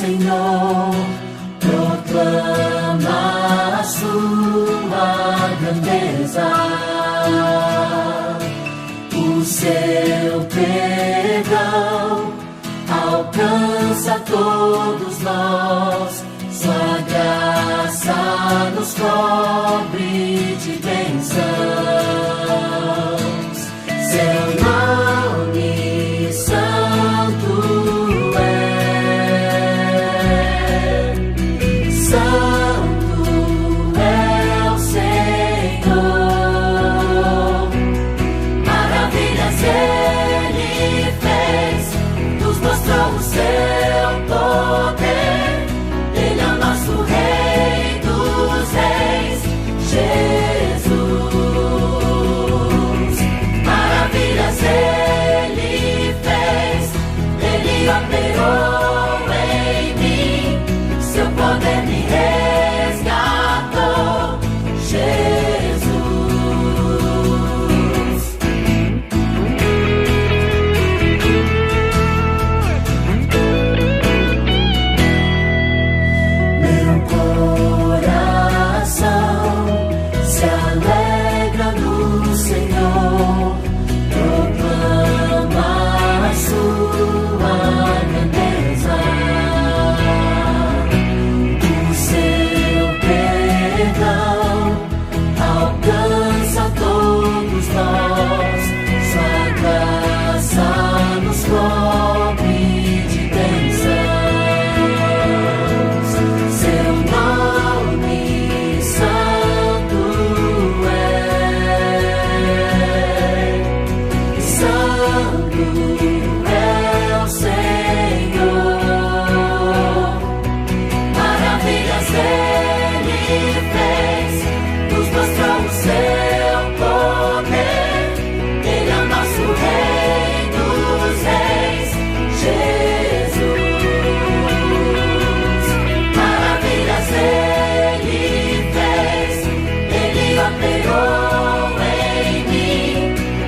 Senhor, proclama a sua grandeza. O seu perdão alcança todos nós, sua graça nos cobre de bênçãos. Seu nome santo é, santo é o Senhor. Maravilhas Ele fez, nos mostrou o seu poder. Ele é o nosso Rei dos Reis, Jesus. Maravilhas Ele fez, Ele operou em mim, seu poder me resgatou, Jesus. Meu coração se alegra no Senhor, proclama a sua grandeza. O seu perdão alcança todos nós, sua graça nos cobre de bênçãos. Seu nome santo é, santo é o Senhor. Maravilhas Ele fez, nos mostrou o seu poder. Ele é o nosso Rei dos Reis, Jesus. Maravilhas Ele fez, Ele operou em mim,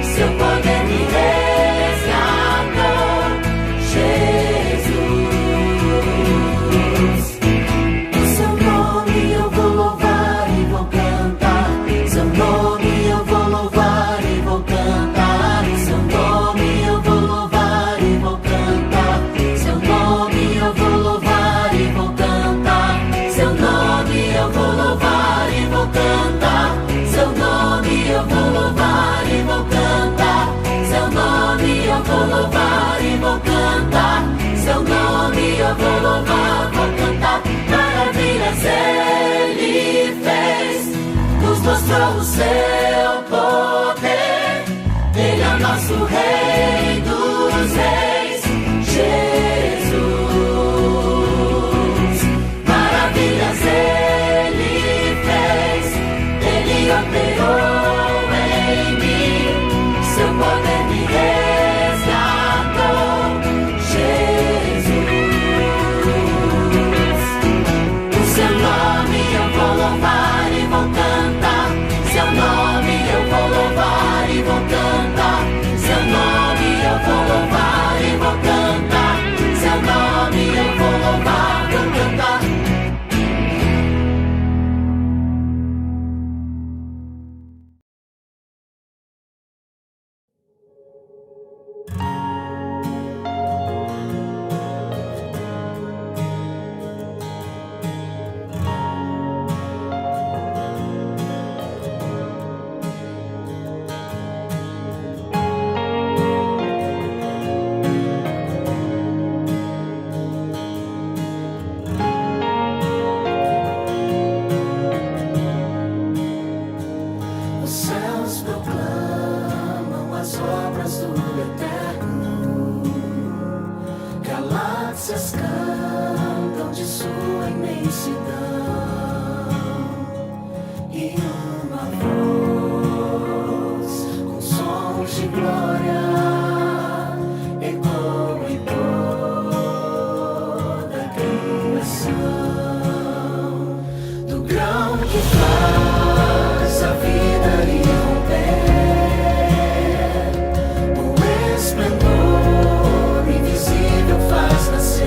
seu poder me resgatou, Jesus. O seu nome eu vou louvar e vou cantar, seu nome eu vou louvar e vou cantar, seu nome eu vou louvar e vou cantar, seu nome eu vou louvar e vou cantar, seu nome eu vou louvar e vou cantar, seu nome eu vou louvar e vou cantar, seu nome eu vou louvar e vou cantar, seu nome eu vou louvar, vou cantar. Maravilhas Ele fez, nos mostrou o seu poder. Ele é o nosso Rei dos Reis, Jesus. Maravilhas Ele fez, Ele operou em mim, seu poder me resgatou, Jesus. O seu nome eu vou louvar e vou cantar, seu nome eu vou louvar e vou cantar, seu nome eu vou louvar e vou cantar, seu nome eu vou louvar, vou cantar. Os céus proclamam as obras do Eterno, galáxias cantam de sua imensidão, e uma voz com sons de glória ecoa em toda a criação, do grão que faz a vida irromper, o esplendor invisível faz nascer.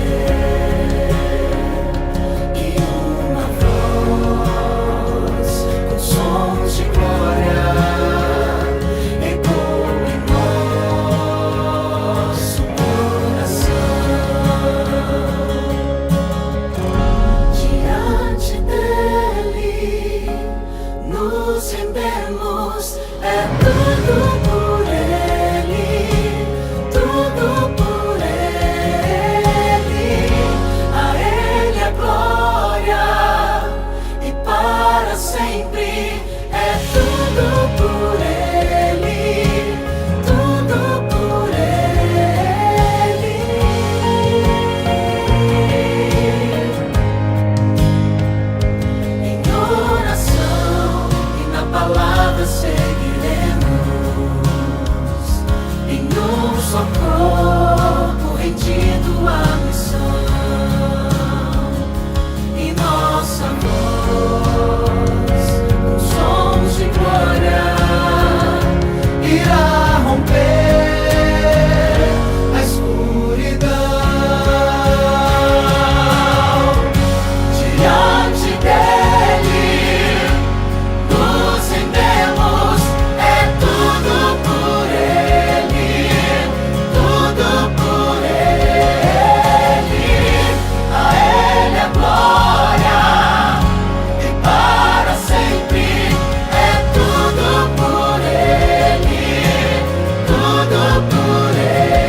tudo por Ele.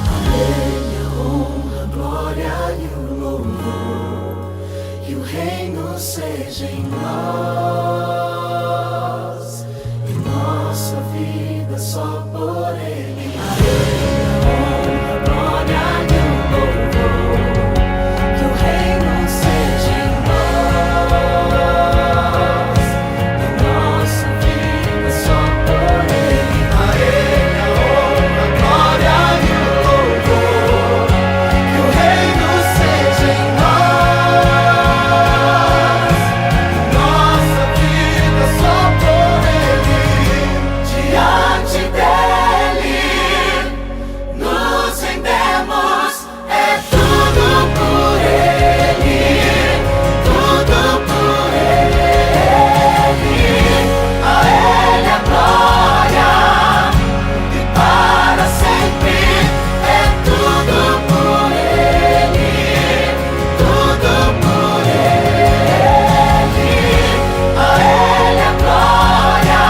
A Ele a honra, a glória e o louvor, que o reino seja em nós, em nossa vida só por Ele. A Ele a honra, a glória e o louvor, que o reino seja em nós, em nossa vida só por Ele. A Ele a honra, a glória e o louvor, que o reino seja em nós, em nossa vida só por Ele. Diante dele nos rendemos, é tudo por Ele, tudo por Ele. A Ele a glória e para sempre, é tudo por Ele, tudo por Ele. A Ele a glória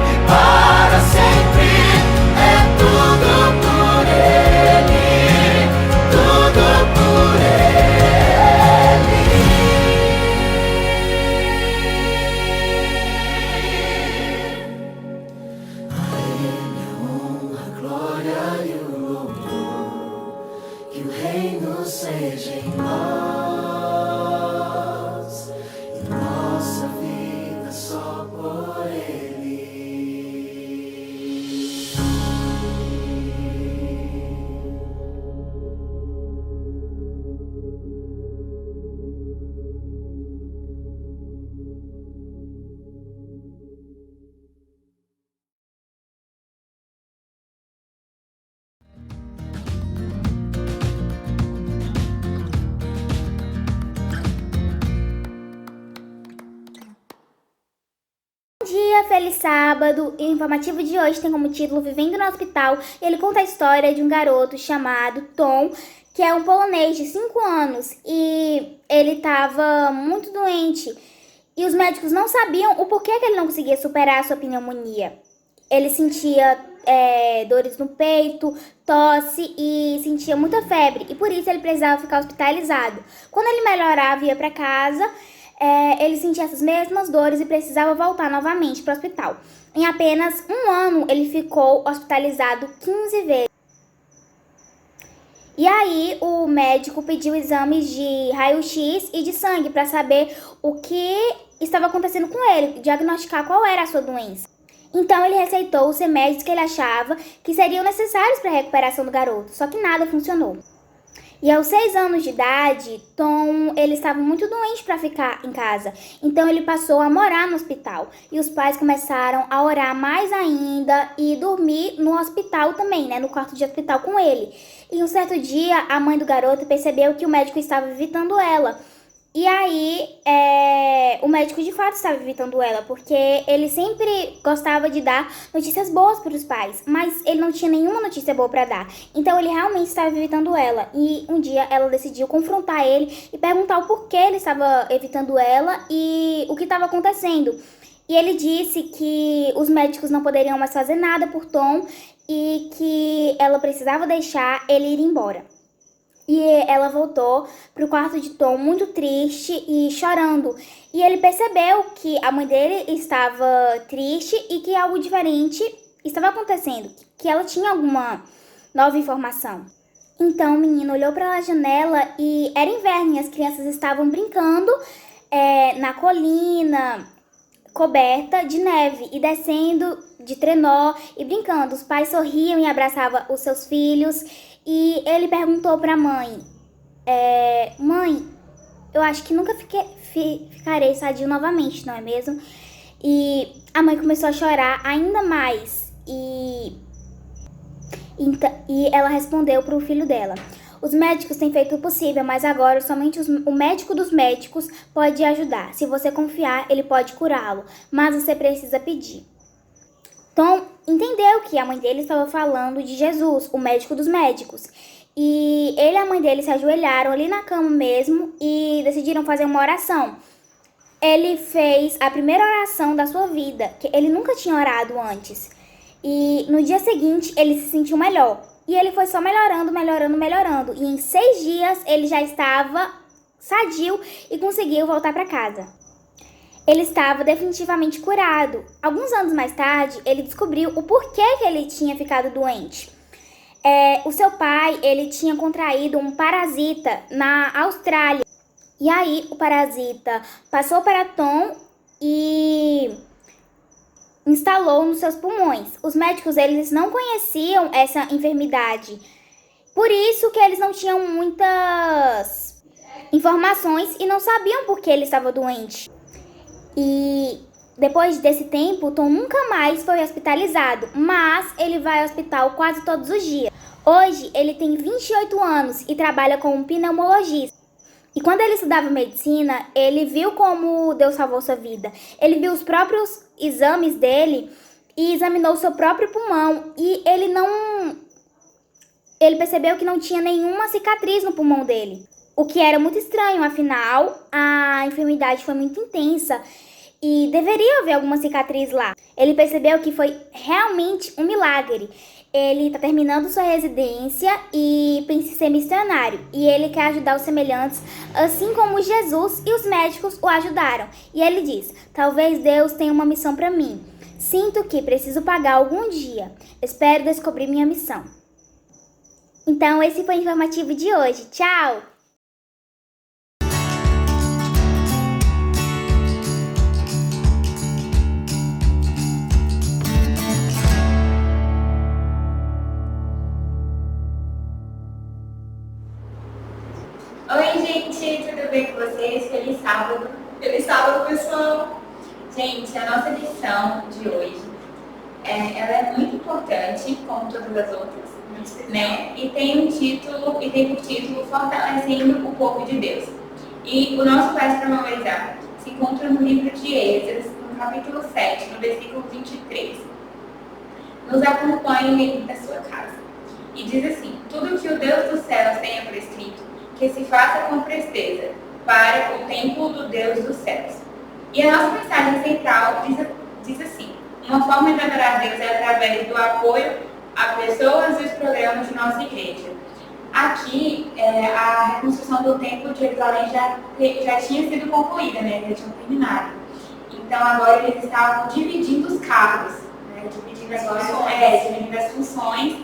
e para sempre, é tudo por Ele, tudo por Ele. A Ele a honra, a glória e o louvor, que o reino seja em nós, em nossa vida só por Ele. Bom dia, feliz sábado! E o informativo de hoje tem como título Vivendo no Hospital, e ele conta a história de um garoto chamado Tom, que é um polonês de 5 anos, e ele estava muito doente, e os médicos não sabiam o porquê que ele não conseguia superar a sua pneumonia. Ele sentia dores no peito, tosse e sentia muita febre, e por isso ele precisava ficar hospitalizado. Quando ele melhorava e ia para casa, ele sentia essas mesmas dores e precisava voltar novamente para o hospital. Em apenas um ano, ele ficou hospitalizado 15 vezes. E aí, o médico pediu exames de raio-x e de sangue para saber o que estava acontecendo com ele, diagnosticar qual era a sua doença. Então, ele receitou os remédios que ele achava que seriam necessários para a recuperação do garoto, só que nada funcionou. E aos 6 anos de idade, Tom, ele estava muito doente para ficar em casa. Então ele passou a morar no hospital. E os pais começaram a orar mais ainda e dormir no hospital também, né? No quarto de hospital com ele. E um certo dia, a mãe do garoto percebeu que o médico estava evitando ela. E aí, o médico de fato estava evitando ela, porque ele sempre gostava de dar notícias boas para os pais, mas ele não tinha nenhuma notícia boa para dar. Então ele realmente estava evitando ela. E um dia ela decidiu confrontar ele e perguntar o porquê ele estava evitando ela e o que estava acontecendo. E ele disse que os médicos não poderiam mais fazer nada por Tom e que ela precisava deixar ele ir embora. E ela voltou pro quarto de Tom muito triste e chorando. E ele percebeu que a mãe dele estava triste e que algo diferente estava acontecendo, que ela tinha alguma nova informação. Então o menino olhou para a janela e era inverno e as crianças estavam brincando na colina coberta de neve e descendo de trenó e brincando. Os pais sorriam e abraçavam os seus filhos. E ele perguntou para a mãe, mãe, eu acho que nunca ficarei sadio novamente, não é mesmo? E a mãe começou a chorar ainda mais e ela respondeu para o filho dela: os médicos têm feito o possível, mas agora somente o médico dos médicos pode ajudar. Se você confiar, ele pode curá-lo, mas você precisa pedir. Tom entendeu que a mãe dele estava falando de Jesus, o médico dos médicos. E ele e a mãe dele se ajoelharam ali na cama mesmo e decidiram fazer uma oração. Ele fez a primeira oração da sua vida, que ele nunca tinha orado antes. E no dia seguinte ele se sentiu melhor. E ele foi só melhorando, melhorando, melhorando. E em 6 dias ele já estava sadio e conseguiu voltar para casa. Ele estava definitivamente curado. Alguns anos mais tarde, ele descobriu o porquê que ele tinha ficado doente. O seu pai, ele tinha contraído um parasita na Austrália. E aí, o parasita passou para Tom e instalou nos seus pulmões. Os médicos, eles não conheciam essa enfermidade. Por isso que eles não tinham muitas informações e não sabiam por que ele estava doente. E depois desse tempo, Tom nunca mais foi hospitalizado, mas ele vai ao hospital quase todos os dias. Hoje, ele tem 28 anos e trabalha como pneumologista. E quando ele estudava medicina, ele viu como Deus salvou sua vida. Ele viu os próprios exames dele e examinou seu próprio pulmão. E ele percebeu que não tinha nenhuma cicatriz no pulmão dele. O que era muito estranho, afinal, a enfermidade foi muito intensa e deveria haver alguma cicatriz lá. Ele percebeu que foi realmente um milagre. Ele está terminando sua residência e pensa em ser missionário. E ele quer ajudar os semelhantes, assim como Jesus e os médicos o ajudaram. E ele diz, talvez Deus tenha uma missão para mim. Sinto que preciso pagar algum dia. Espero descobrir minha missão. Então, esse foi o informativo de hoje. Tchau! Oi, gente, tudo bem com vocês? Feliz sábado! Feliz sábado, pessoal! Gente, a nossa lição de hoje, ela é muito importante, como todas as outras, né? E tem por título Fortalecendo o Povo de Deus. E o nosso verso para memorizar se encontra no livro de Esdras, no capítulo 7, no versículo 23. Nos acompanhe dentro da sua casa. E diz assim, tudo que o Deus dos céus tenha prescrito, que se faça com presteza para o templo do Deus dos céus. E a nossa mensagem central diz assim, uma forma de adorar a Deus é através do apoio a pessoas e os programas de nossa igreja. Aqui, a reconstrução do templo de Jerusalém já tinha sido concluída, né? Já tinham terminado. Então, agora eles estavam dividindo os cargos, né? Dividindo as funções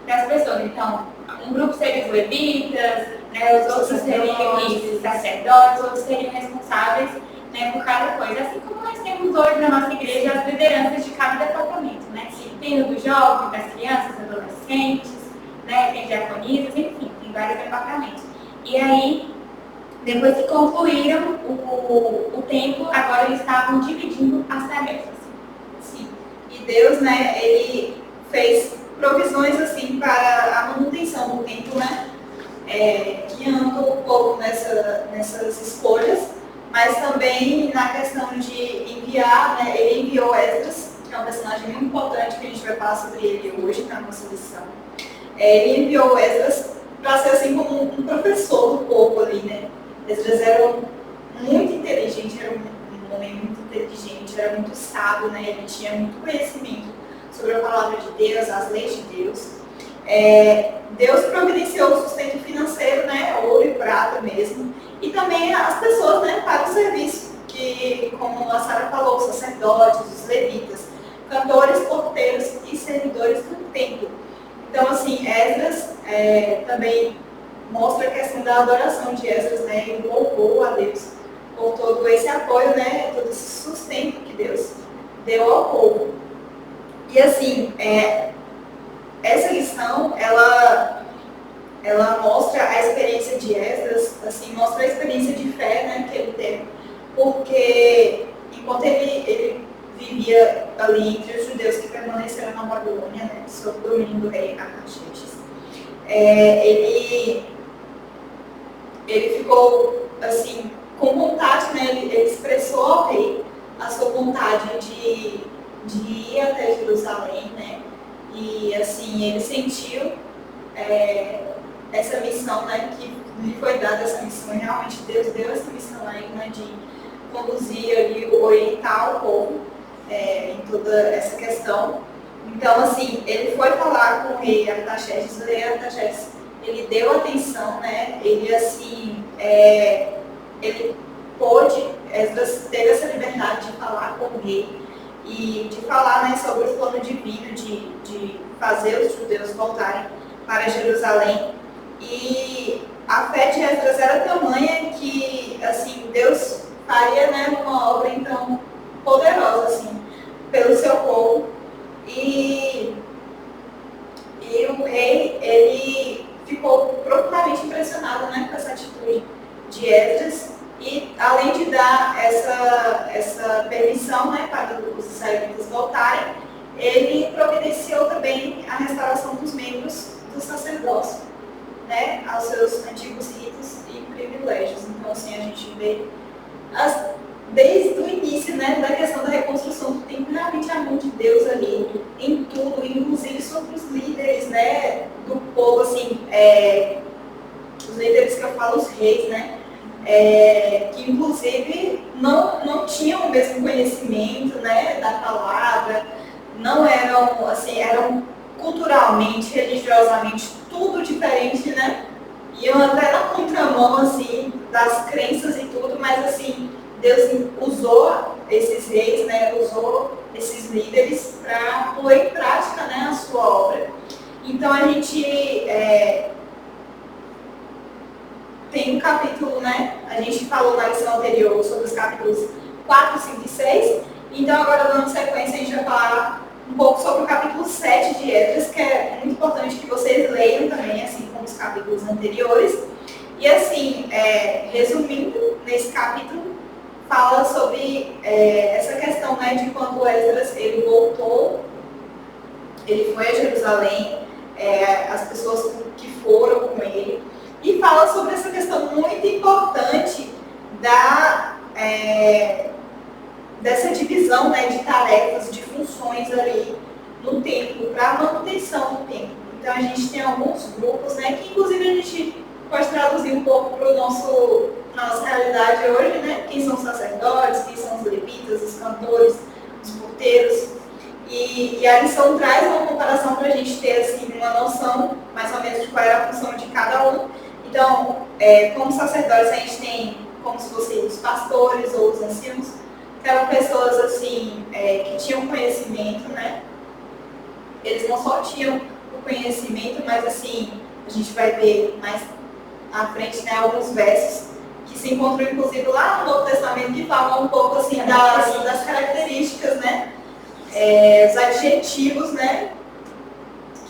das pessoas. Então, um grupo seria os levitas, né, os outros seriam os sacerdotes, outros seriam responsáveis, né, por cada coisa. Assim como nós temos hoje na nossa igreja as lideranças de cada departamento, né? Tem o do jovem, das crianças, adolescentes, né, tem diaconisas, enfim, tem vários departamentos. E aí, depois que concluíram o templo, agora eles estavam dividindo as tarefas. Sim. E Deus, né, ele fez provisões assim para a manutenção do templo, né? Guiando o povo nessas escolhas, mas também na questão de enviar, né? Ele enviou Esdras, que é um personagem muito importante que a gente vai falar sobre ele hoje na nossa lição. Ele enviou Esdras para ser assim como um professor do povo ali, né? Esdras era muito inteligente, era um homem muito inteligente, era muito sábio, né? Ele tinha muito conhecimento sobre a palavra de Deus, as leis de Deus. Deus providenciou o sustento financeiro, né, ouro e prata mesmo, e também as pessoas, né, para o serviço, que, como a Sara falou, os sacerdotes, os levitas, cantores, porteiros e servidores do templo. Então, assim, Esdras também mostra a questão da adoração de Esdras, né, e do louvor a Deus, por todo esse apoio, né, todo esse sustento que Deus deu ao povo. E assim, essa lição, ela mostra a experiência de Esdras, assim, mostra a experiência de fé, né, que ele teve, porque enquanto ele vivia ali entre os judeus que permaneceram na Babilônia, né, sob o domínio do rei Artaxerxes, ele ficou, assim, com vontade, né, ele expressou ao rei a sua vontade de ir até Jerusalém, né, e assim, ele sentiu essa missão, né, que lhe foi dada essa missão, e realmente Deus deu essa missão a ele, né, de conduzir ali, orientar o povo em toda essa questão. Então, assim, ele foi falar com o rei Artaxerxes, o rei Artaxerxes, ele deu atenção, né, ele, assim, ele pôde, Esdras teve essa liberdade de falar com o rei e de falar, né, sobre o plano divino de fazer os judeus voltarem para Jerusalém. E a fé de Esdras era tamanha que, assim, Deus faria, né, uma obra, então, poderosa, assim, pelo seu povo. E o rei, ele ficou profundamente impressionado, né, com essa atitude de Esdras. E, além de dar essa permissão, né, para os israelitas voltarem, ele providenciou também a restauração dos membros do sacerdócio, né, aos seus antigos ritos e privilégios. Então, assim, a gente vê desde o início, né, da questão da reconstrução do templo, realmente a mão de Deus ali em tudo, inclusive sobre os líderes, né, do povo, assim, os líderes que eu falo, os reis, né, que inclusive não tinham o mesmo conhecimento, né, da palavra, não eram, assim, eram culturalmente, religiosamente, tudo diferente, né, iam até na contramão, assim, das crenças e tudo, mas, assim, Deus usou esses reis, né, usou esses líderes para pôr em prática, né, a sua obra. Então, a gente tem um capítulo, né, a gente falou na lição anterior sobre os capítulos 4, 5 e 6, então agora dando sequência a gente vai falar um pouco sobre o capítulo 7 de Esdras, que é muito importante que vocês leiam também, assim como os capítulos anteriores. E assim, resumindo, nesse capítulo fala sobre essa questão, né, de quando Esdras ele voltou, ele foi a Jerusalém, as pessoas que foram com ele, e fala sobre essa questão muito importante dessa divisão, né, de tarefas, de funções ali no templo, para a manutenção do templo. Então a gente tem alguns grupos, né, que inclusive a gente pode traduzir um pouco para nossa realidade hoje, né, quem são os sacerdotes, quem são os levitas, os cantores, os porteiros. E a lição traz uma comparação para a gente ter assim, uma noção mais ou menos de qual era a função de cada um. Então, como sacerdotes, a gente tem como se fossem os pastores ou os anciãos, que eram pessoas assim, que tinham conhecimento, né? Eles não só tinham o conhecimento, mas assim, a gente vai ver mais à frente, né, alguns versos que se encontram inclusive lá no Novo Testamento que falam um pouco assim das características, né? Os adjetivos, né,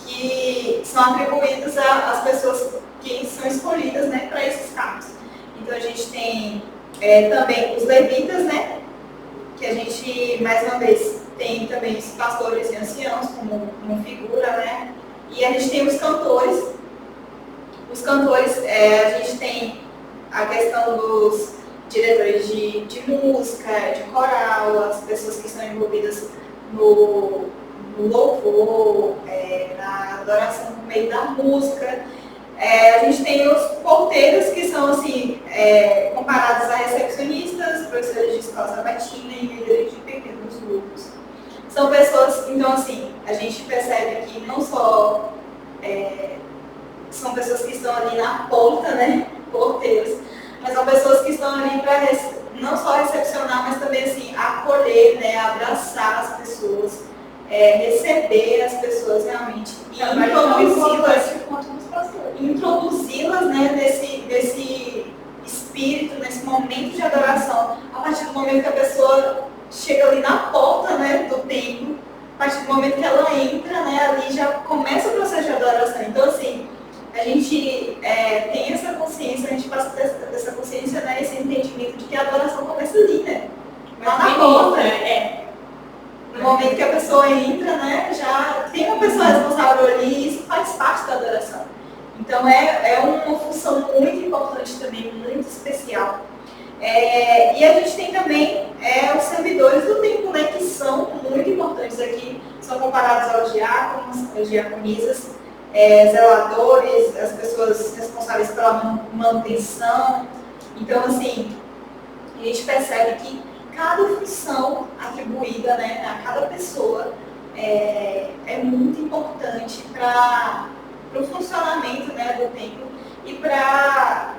que são atribuídos às pessoas que são escolhidas, né, para esses cargos. Então a gente tem também os levitas, né, que a gente, mais uma vez, tem também os pastores e anciãos como uma figura, né, e a gente tem os cantores. Os cantores, a gente tem a questão dos diretores de música, de coral, as pessoas que estão envolvidas no louvor, na adoração por meio da música. A gente tem os porteiros, que são assim, comparados a recepcionistas, professores de escola sabatina e líderes de pequenos grupos. São pessoas, então assim, a gente percebe que não só são pessoas que estão ali na porta, né, porteiros, mas são pessoas que estão ali para não só recepcionar, mas também assim, acolher, né, abraçar as pessoas, receber as pessoas realmente e introduzi-las, né, nesse espírito, nesse momento de adoração. A partir do momento que a pessoa chega ali na porta, né, do templo, a partir do momento que ela entra, né, ali já começa o processo de adoração. Então assim, a gente tem essa consciência, a gente passa dessa consciência, né, esse entendimento de que a adoração começa ali, né? Lá na porta, no momento que a pessoa entra, né, já tem uma pessoa responsável ali e isso faz parte da adoração. Então é uma função muito importante também, muito especial. E a gente tem também os servidores do templo, né, que são muito importantes aqui, são comparados aos diáconos, às diaconisas. zeladores, as pessoas responsáveis pela manutenção. Então, assim, a gente percebe que cada função atribuída, né, a cada pessoa é muito importante para o funcionamento, né, do templo e para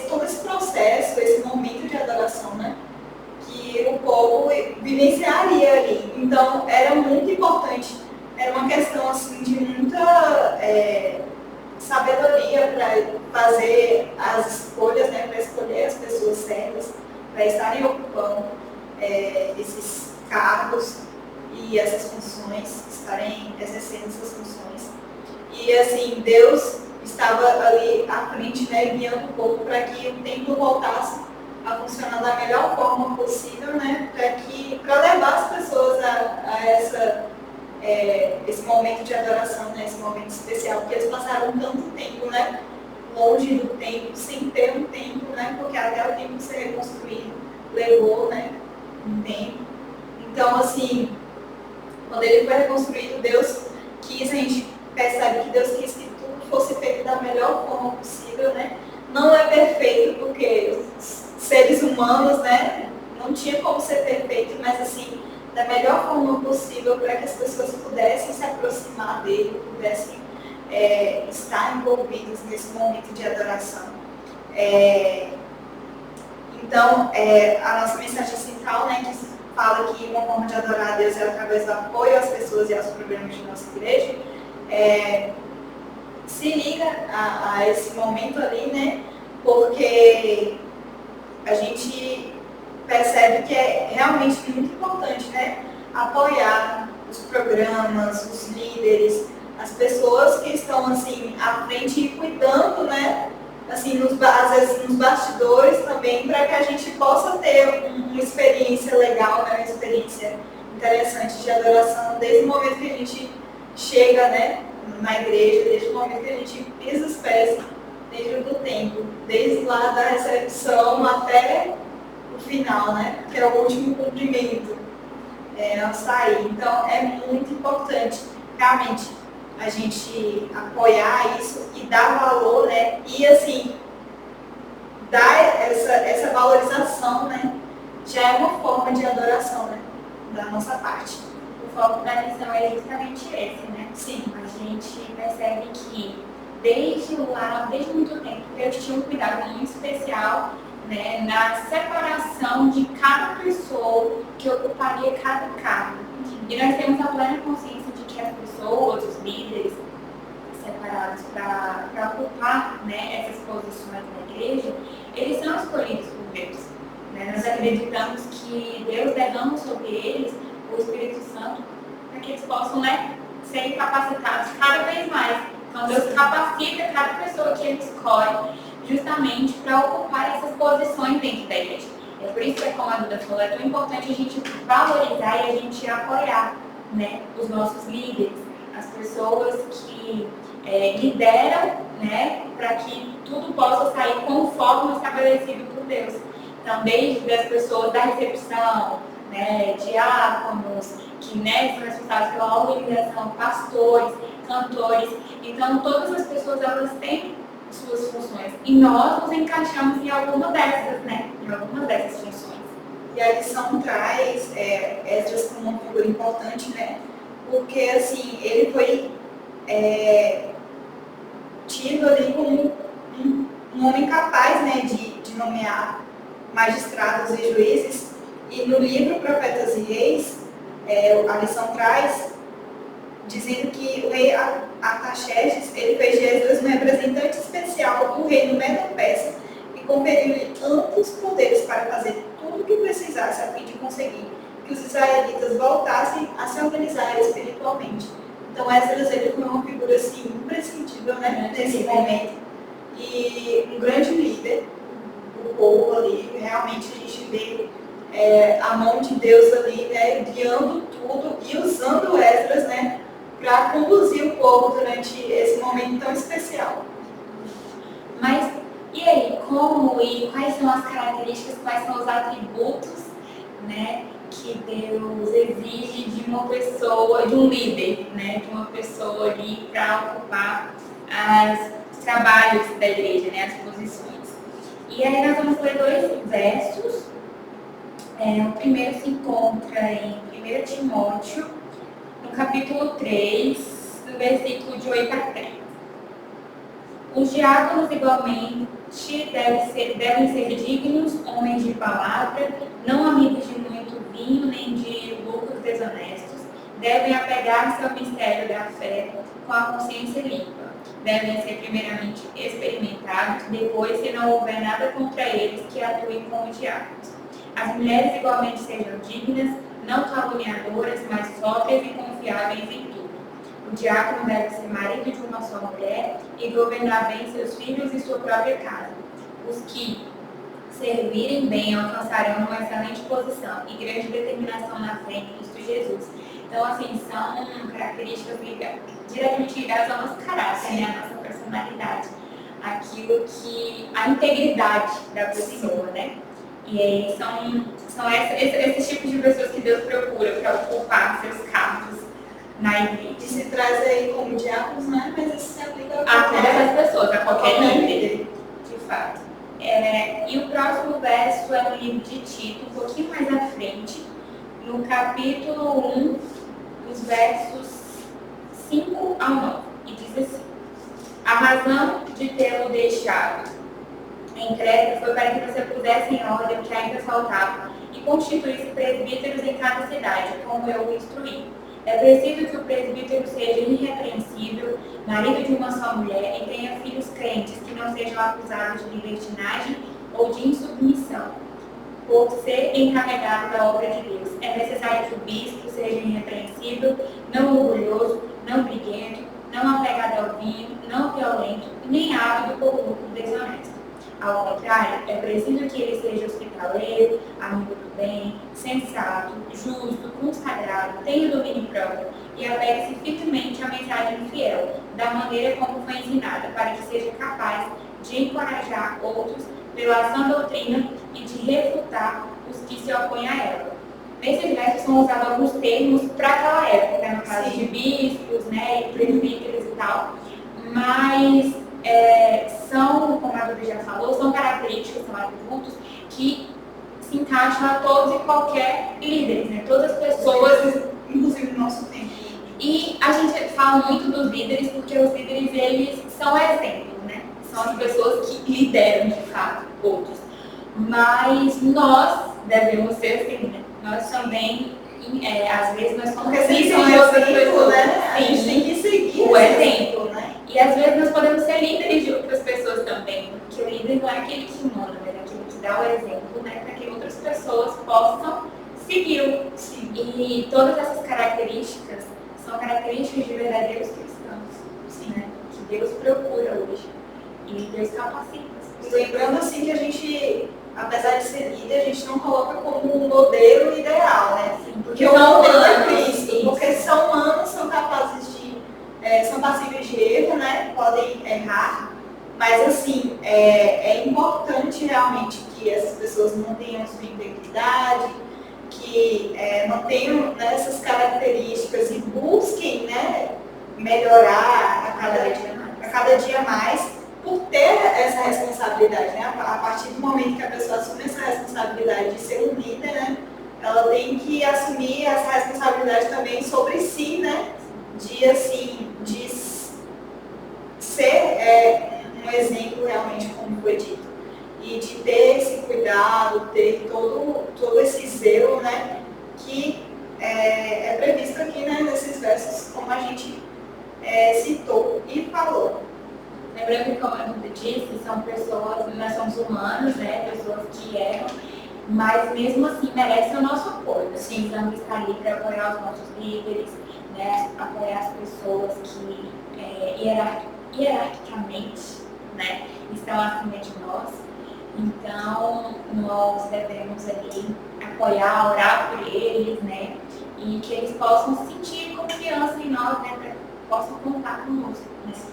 todo esse processo, esse momento de adoração, né, que o povo vivenciaria ali. Então, era muito importante, era uma questão assim, de muita sabedoria para fazer as escolhas, né, para escolher as pessoas certas, para estarem ocupando esses cargos e essas funções, estarem exercendo essas funções. E assim, Deus estava ali à frente, né, guiando o povo para que o templo voltasse a funcionar da melhor forma possível, né, para levar as pessoas a esse momento de adoração, né, esse momento especial, porque eles passaram tanto tempo, né, longe do templo, sem ter um templo, né, porque até o templo ser reconstruído levou, né, um tempo. Então, assim, quando ele foi reconstruído, Deus quis, a gente percebe que Deus quis que tudo fosse feito da melhor forma possível, né? Não é perfeito porque os seres humanos, né, não tinha como ser perfeito, mas assim, da melhor forma possível para que as pessoas pudessem se aproximar dele, pudessem estar envolvidos nesse momento de adoração. Então, a nossa mensagem central, né, que fala que uma forma de adorar a Deus é através do apoio às pessoas e aos problemas de nossa igreja, se liga a esse momento ali, né, porque a gente percebe que é realmente muito importante, né, apoiar os programas, os líderes, as pessoas que estão assim à frente e cuidando, né, assim, às vezes nos bastidores também, para que a gente possa ter uma experiência legal, né, uma experiência interessante de adoração desde o momento que a gente chega, né, na igreja, desde o momento que a gente pisa os pés dentro do templo, desde lá da recepção até o final, né, que é o último cumprimento, ao sair. Então, é muito importante, realmente, a gente apoiar isso e dar valor, né, e assim, dar essa valorização, né, já é uma forma de adoração, né, da nossa parte. O foco da missão é justamente esse, né? Sim. A gente percebe que desde muito tempo, Deus tinha um cuidado muito especial, né, na separação de cada pessoa que ocuparia cada cargo. E nós temos a plena consciência de que as pessoas, os líderes separados para ocupar, né, essas posições na igreja, eles são escolhidos por Deus. Né? Nós acreditamos que Deus derrama sobre eles o Espírito Santo para que eles possam, né, serem capacitados cada vez mais. Então Deus capacita cada pessoa que Ele escolhe justamente para ocupar essas posições dentro da igreja. É por isso que, como a Duda falou, é tão importante a gente valorizar e a gente apoiar, né, os nossos líderes, as pessoas que lideram, né, para que tudo possa sair conforme estabelecido por Deus. Então, desde as pessoas da recepção, né, diáconos, que, né, são responsáveis pela organização, pastores, cantores. Então, todas as pessoas, elas têm suas funções. E nós nos encaixamos em alguma dessas, né, em alguma dessas funções. E a lição traz Esdras como uma figura importante, né, porque, assim, ele foi tido ali como um homem capaz, né, de nomear magistrados e juízes. E no livro Profetas e Reis, a lição traz, dizendo que o rei Artaxerxes, ele fez de Esdras um representante especial do reino Medo-Persa e conferiu-lhe amplos poderes para fazer tudo o que precisasse a fim de conseguir que os israelitas voltassem a se organizar espiritualmente. Então, Esdras, ele foi uma figura assim, imprescindível, né, nesse momento. E um grande líder do povo ali. Realmente a gente vê a mão de Deus ali, né, guiando tudo e usando Esdras, né, para conduzir o povo durante esse momento tão especial. Mas, e aí, como e quais são as características, quais são os atributos, né, que Deus exige de uma pessoa, de um líder, né? De uma pessoa ali para ocupar os trabalhos da igreja, né? As posições. E aí nós vamos ler 2 versos. O primeiro se encontra em 1 Timóteo, no capítulo 3, do versículo de 8 a 30. Os diáconos, igualmente, devem ser dignos, homens de palavra, não amigos de muito vinho, nem de lucros desonestos. Devem apegar-se ao mistério da fé com a consciência limpa. Devem ser primeiramente experimentados, depois, se não houver nada contra eles, que atuem como diáconos. As mulheres igualmente sejam dignas, não caluniadoras, mas sóbrias e confiáveis em tudo. O diácono deve ser marido de uma só mulher e governar bem seus filhos e sua própria casa. Os que servirem bem alcançarão uma excelente posição e grande determinação na fé em Cristo Jesus. Então, assim, são características diretamente ligadas ao nosso caráter, né? À nossa personalidade. Aquilo que... a integridade da pessoa, né? E aí são esses tipos de pessoas que Deus procura para ocupar seus cargos na igreja. E se traz aí como diáconos, né? Mas isso se aplica A todas as pessoas, a qualquer líder, líder. de fato. E o próximo verso é no livro de Tito, um pouquinho mais à frente, no capítulo 1, dos versos 5 ao 9. E diz assim: a razão de tê-lo deixado em Creta foi para que você pusesse em ordem o que ainda faltava e constituísse presbíteros em cada cidade, como eu o instruí. É preciso que o presbítero seja irrepreensível, marido de uma só mulher e tenha filhos crentes que não sejam acusados de libertinagem ou de insubmissão, por ser encarregado da obra de Deus. É necessário que o bispo seja irrepreensível, não orgulhoso, não briguento, não apegado ao vinho, não violento, nem ávido por lucro desonesto. Ao contrário, é preciso que ele seja hospitaleiro, amigo do bem, sensato, justo, consagrado, tenha domínio próprio e apegue-se firmemente à mensagem fiel, da maneira como foi ensinada, para que seja capaz de encorajar outros pela sã doutrina e de refutar os que se opõem a ela. Nesses versos são usados alguns termos para aquela época, no caso de bispos, né, e presbíteros e tal, mas são, como a Duda já falou, são características, são atributos que se encaixam a todos e qualquer líder, né? Todas as pessoas, inclusive no nosso tempo. E a gente fala muito dos líderes porque os líderes, eles são exemplos, né? São as pessoas que lideram, de fato, outros. Mas nós devemos ser assim, né? Nós também, às vezes, nós somos assim, outras pessoas, né? A gente tem que seguir o exemplo, né? E às vezes nós podemos ser líderes de outras pessoas também, porque o líder não é aquele que manda, mas é aquele que dá o exemplo, né? Para que outras pessoas possam segui-lo. E todas essas características são características de verdadeiros cristãos, né? Que Deus procura hoje. E Deus capacita. Lembrando assim que a gente, apesar de ser líder, a gente não coloca como um modelo ideal, né? Porque o modelo é Cristo, porque são humanos, são capazes de, são passíveis de erro, né? Podem errar, mas assim, é importante realmente que essas pessoas mantenham sua integridade, que mantenham, né, essas características e busquem, né, melhorar a cada dia mais, por ter essa responsabilidade, né? A partir do momento que a pessoa assume essa responsabilidade de ser um líder, né? Ela tem que assumir essa responsabilidade também sobre si, né? De ser um exemplo realmente, como foi dito. E de ter esse cuidado, ter todo esse zelo, né? Que é previsto aqui, né, nesses versos, como a gente citou e falou. Lembrando que, como a Duda disse, são pessoas, nós somos humanos, né? Pessoas que erram, mas mesmo assim merecem o nosso apoio. Precisamos estar ali para apoiar os nossos líderes, né? Apoiar as pessoas que hierarquicamente, né, estão acima de nós. Então, nós devemos ali apoiar, orar por eles, né? E que eles possam sentir confiança em nós, né? Para que possam contar conosco nesse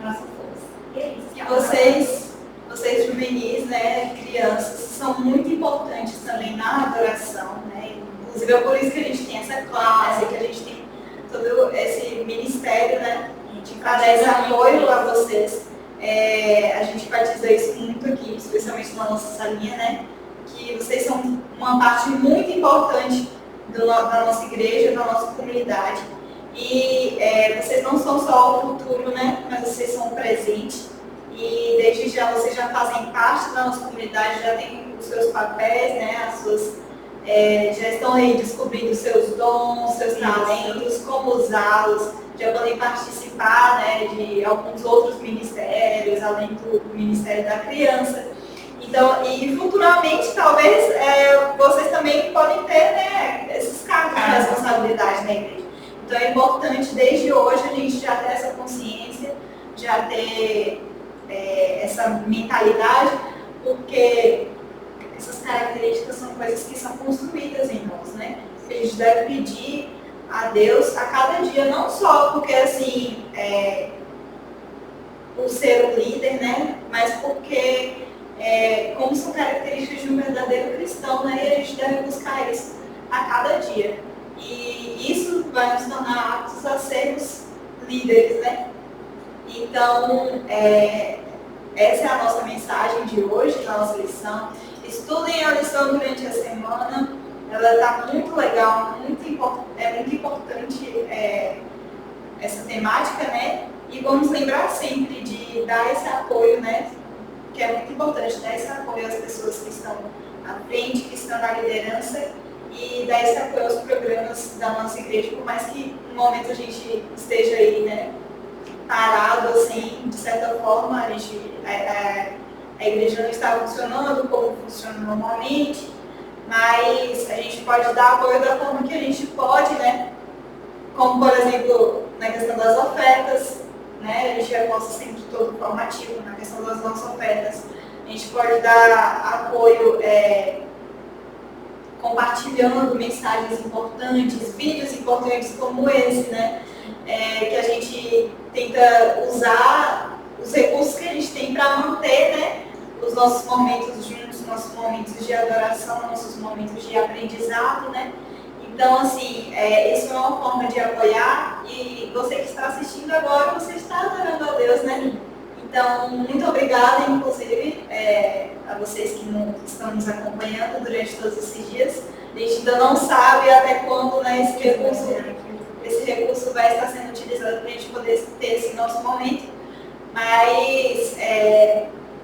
nossa força. E é isso. Vocês juvenis, né, crianças, são muito importantes também na adoração, né? Inclusive é por isso que a gente tem essa classe, que a gente tem todo esse ministério, né? De dar esse apoio a vocês. A gente enfatiza isso muito aqui, especialmente na nossa salinha, né? Que vocês são uma parte muito importante da nossa igreja, da nossa comunidade. E vocês não são só o futuro, né? Mas vocês são o presente. E desde já vocês já fazem parte da nossa comunidade, já têm os seus papéis, né? As suas, já estão aí descobrindo seus dons, seus talentos, como usá-los, já podem participar, né, de alguns outros ministérios, além do Ministério da Criança. Então, e futuramente, talvez, vocês também podem ter, né, esses cargos de responsabilidade na igreja. Então é importante, desde hoje, a gente já ter essa consciência, já ter essa mentalidade, porque essas características são coisas que são construídas em nós, né? A gente deve pedir a Deus a cada dia, não só porque, assim, por ser um líder, né? Mas porque, como são características de um verdadeiro cristão, né? E a gente deve buscar isso a cada dia. E isso vai nos tornar aptos a sermos líderes, né? Então, essa é a nossa mensagem de hoje, da nossa lição. Estudem a lição durante a semana, ela está muito legal, é muito importante essa temática, né? E vamos lembrar sempre de dar esse apoio, né? Que é muito importante, dar esse apoio às pessoas que estão à frente, que estão na liderança, e dar esse apoio aos programas da nossa igreja, por mais que no momento a gente esteja aí, né, parado, assim, de certa forma, a igreja não está funcionando como funciona normalmente, mas a gente pode dar apoio da forma que a gente pode, né, como, por exemplo, na questão das ofertas, né, a gente reforça sempre todo formativo na questão das nossas ofertas. A gente pode dar apoio compartilhando mensagens importantes, vídeos importantes como esse, né? Que a gente tenta usar os recursos que a gente tem para manter, né, os nossos momentos juntos, nossos momentos de adoração, nossos momentos de aprendizado, né? Então, assim, isso é uma forma de apoiar, e você que está assistindo agora, você está adorando a Deus, né? Então, muito obrigada, inclusive, a vocês que estão nos acompanhando durante todos esses dias. A gente ainda não sabe até quando, né, esse recurso vai estar sendo utilizado para a gente poder ter esse nosso momento. Mas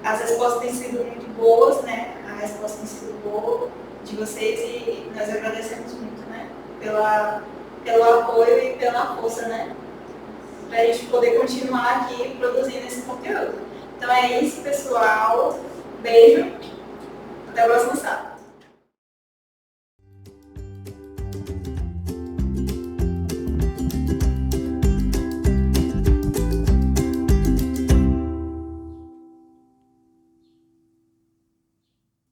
as respostas têm sido muito boas, né? A resposta tem sido boa de vocês, e nós agradecemos muito, né? Pelo apoio e pela força, né? Para a gente poder continuar aqui produzindo esse conteúdo. Então é isso, pessoal. Beijo. Até o próximo sábado.